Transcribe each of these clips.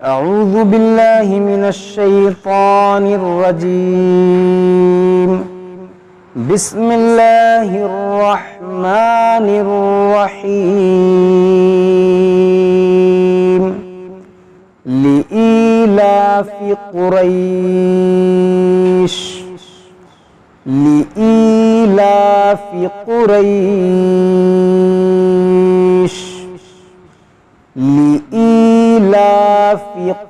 أعوذ بالله من الشيطان الرجيم. بسم الله الرحمن الرحيم. لإيلاف قريش لإيلاف قريش لإيلاف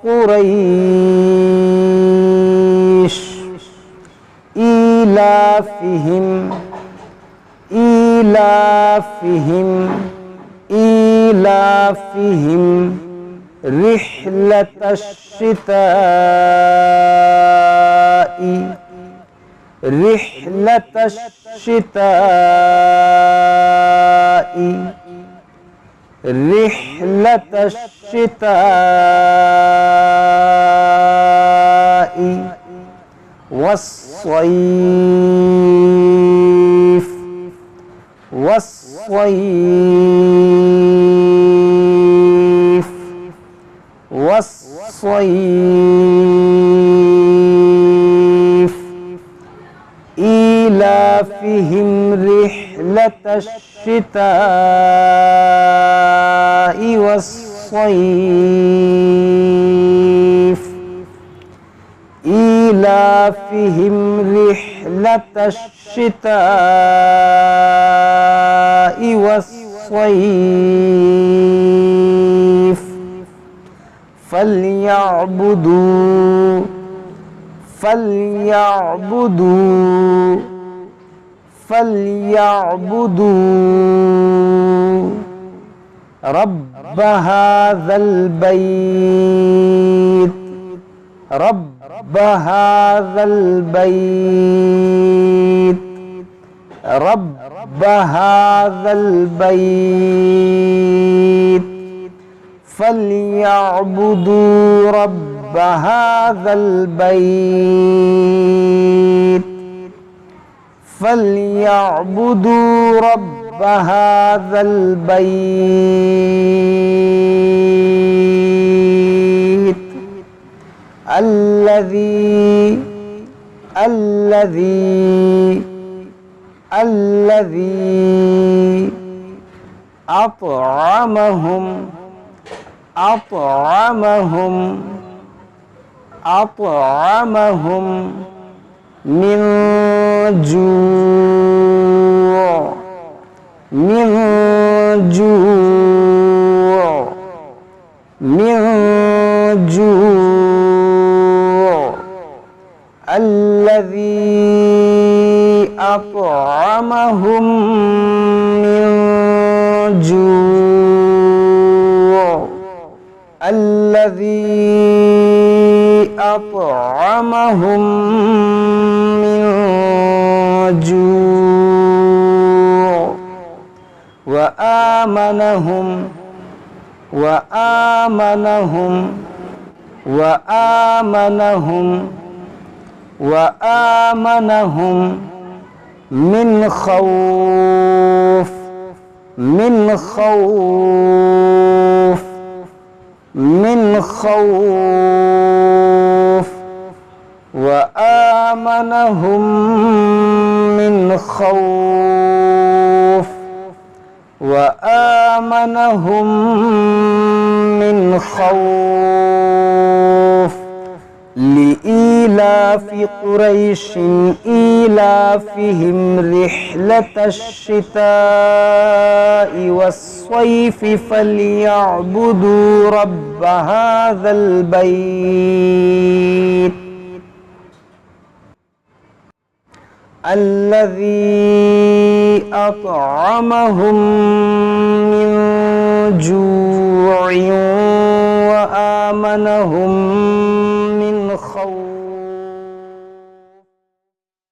قريش إيلافهم رحلة الشتاء والصيف إيلافهم رحلة الشتاء والصيف إيلافهم رحلة الشتاء والصيف فليعبدوا رب هذا البيت فليعبدوا رب هذا البيت الذي أطعمهم من جوع الذي أطعمهم من جوع وآمنهم من خوف لإيلاف قريش إيلافهم رحلة الشتاء والصيف فليعبدوا رب هذا البيت الذي أطعمهم من جوع وآمنهم